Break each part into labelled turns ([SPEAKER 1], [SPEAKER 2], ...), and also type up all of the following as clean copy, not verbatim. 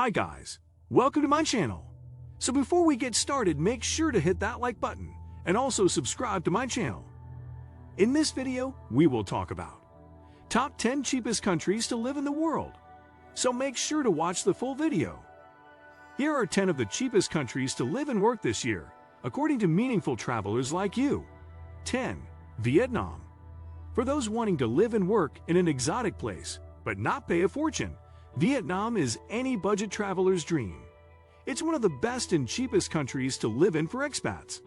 [SPEAKER 1] Hi guys, welcome to my channel. So before we get started, make sure to hit that like button and also subscribe to my channel. In this video, we will talk about top 10 cheapest countries to live in the world. So make sure to watch the full video. Here are 10 of the cheapest countries to live and work this year, according to meaningful travelers like you. 10. Vietnam. For those wanting to live and work in an exotic place, but not pay a fortune, Vietnam is any budget traveler's dream. It's one of the best and cheapest countries to live in for expats.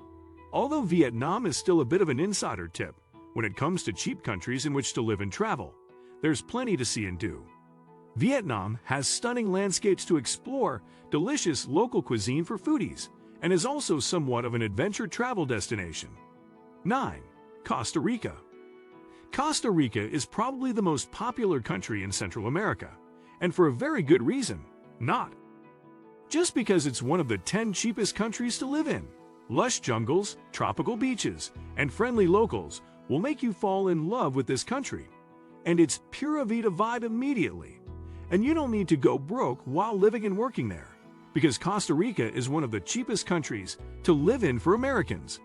[SPEAKER 1] Although Vietnam is still a bit of an insider tip when it comes to cheap countries in which to live and travel, there's plenty to see and do. Vietnam has stunning landscapes to explore, delicious local cuisine for foodies, and is also somewhat of an adventure travel destination. 9. Costa Rica. Costa Rica is probably the most popular country in Central America, and for a very good reason, not just because it's one of the 10 cheapest countries to live in. Lush jungles, tropical beaches, and friendly locals will make you fall in love with this country, and its pura vida vibe immediately. And you don't need to go broke while living and working there, because Costa Rica is one of the cheapest countries to live in for Americans.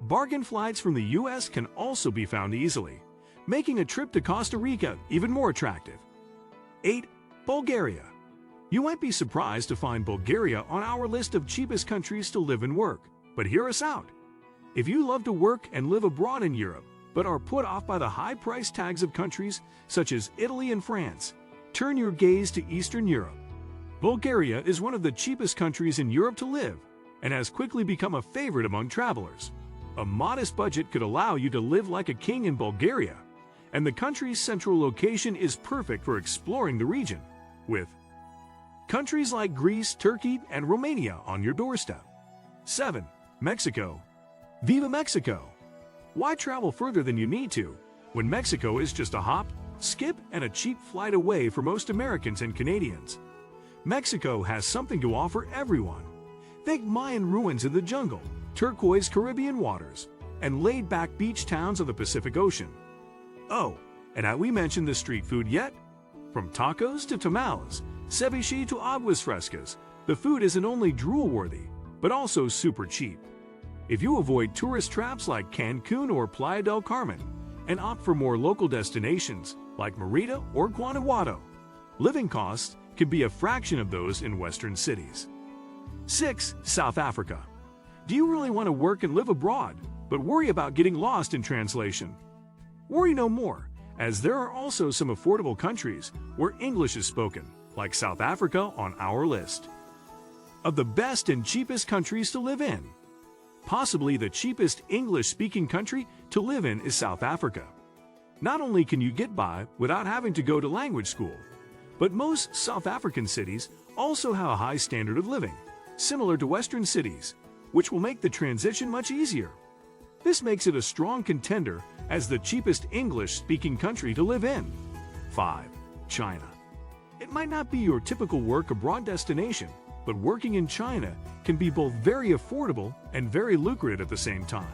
[SPEAKER 1] Bargain flights from the US can also be found easily, making a trip to Costa Rica even more attractive. 8. Bulgaria. You might be surprised to find Bulgaria on our list of cheapest countries to live and work, but hear us out. If you love to work and live abroad in Europe, but are put off by the high price tags of countries such as Italy and France, turn your gaze to Eastern Europe. Bulgaria is one of the cheapest countries in Europe to live and has quickly become a favorite among travelers. A modest budget could allow you to live like a king in Bulgaria, and the country's central location is perfect for exploring the region, with countries like Greece, Turkey, and Romania on your doorstep. 7. Mexico. Viva Mexico! Why travel further than you need to, when Mexico is just a hop, skip, and a cheap flight away for most Americans and Canadians? Mexico has something to offer everyone. Think Mayan ruins in the jungle, turquoise Caribbean waters, and laid-back beach towns of the Pacific Ocean. Oh, and have we mentioned the street food yet? From tacos to tamales, ceviche to aguas frescas, the food isn't only drool-worthy, but also super cheap. If you avoid tourist traps like Cancun or Playa del Carmen and opt for more local destinations like Merida or Guanajuato, living costs can be a fraction of those in Western cities. 6. South Africa. Do you really want to work and live abroad, but worry about getting lost in translation? Worry no more, as there are also some affordable countries where English is spoken, like South Africa on our list of the best and cheapest countries to live in. Possibly the cheapest English-speaking country to live in is South Africa. Not only can you get by without having to go to language school, but most South African cities also have a high standard of living, similar to Western cities, which will make the transition much easier. This makes it a strong contender as the cheapest English-speaking country to live in. 5. China. It might not be your typical work abroad destination, but working in China can be both very affordable and very lucrative at the same time.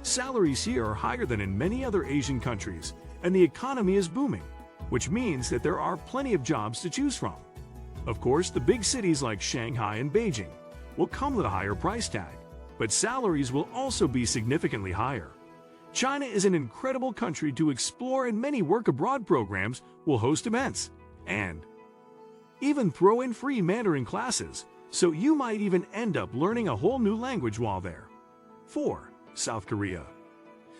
[SPEAKER 1] Salaries here are higher than in many other Asian countries, and the economy is booming, which means that there are plenty of jobs to choose from. Of course, the big cities like Shanghai and Beijing will come with a higher price tag, but salaries will also be significantly higher. China is an incredible country to explore, and many work-abroad programs will host events and even throw in free Mandarin classes, so you might even end up learning a whole new language while there. 4. South Korea.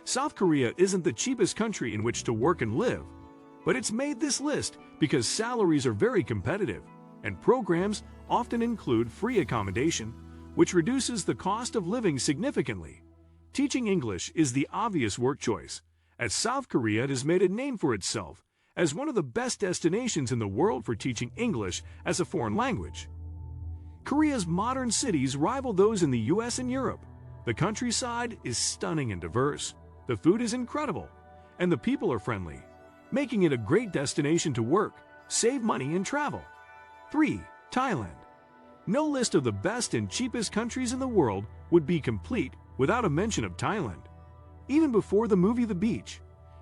[SPEAKER 1] South Korea isn't the cheapest country in which to work and live, but it's made this list because salaries are very competitive, and programs often include free accommodation, which reduces the cost of living significantly. Teaching English is the obvious work choice, as South Korea has made a name for itself as one of the best destinations in the world for teaching English as a foreign language. Korea's modern cities rival those in the US and Europe. The countryside is stunning and diverse, the food is incredible, and the people are friendly, making it a great destination to work, save money, and travel. 3. Thailand. No list of the best and cheapest countries in the world would be complete without a mention of Thailand. Even before the movie The Beach,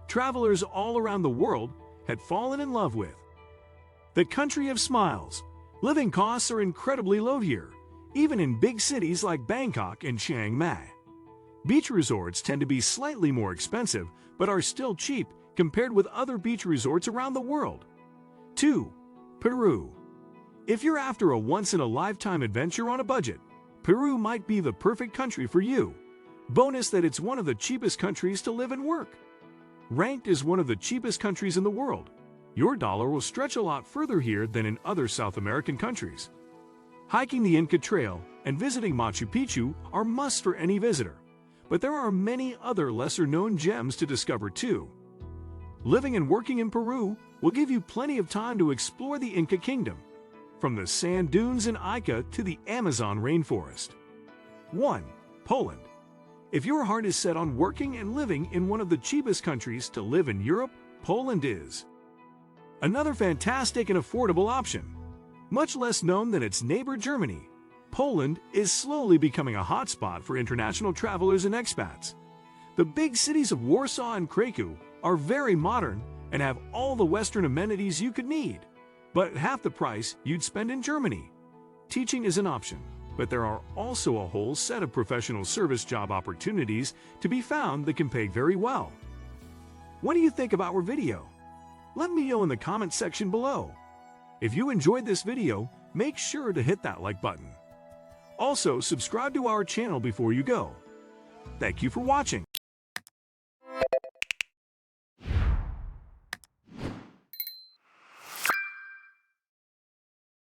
[SPEAKER 1] travelers all around the world had fallen in love with the country of smiles. Living costs are incredibly low here, even in big cities like Bangkok and Chiang Mai. Beach resorts tend to be slightly more expensive, but are still cheap compared with other beach resorts around the world. 2. Peru. If you're after a once-in-a-lifetime adventure on a budget, Peru might be the perfect country for you. Bonus that it's one of the cheapest countries to live and work. Ranked as one of the cheapest countries in the world, your dollar will stretch a lot further here than in other South American countries. Hiking the Inca Trail and visiting Machu Picchu are musts for any visitor, but there are many other lesser-known gems to discover too. Living and working in Peru will give you plenty of time to explore the Inca Kingdom, from the sand dunes in Ica to the Amazon rainforest. 1. Poland. If your heart is set on working and living in one of the cheapest countries to live in Europe, Poland is another fantastic and affordable option. Much less known than its neighbor Germany, Poland is slowly becoming a hotspot for international travelers and expats. The big cities of Warsaw and Krakow are very modern and have all the Western amenities you could need, but at half the price you'd spend in Germany. Teaching is an option, but there are also a whole set of professional service job opportunities to be found that can pay very well. What do you think about our video? Let me know in the comment section below. If you enjoyed this video, make sure to hit that like button. Also, subscribe to our channel before you go. Thank you for watching.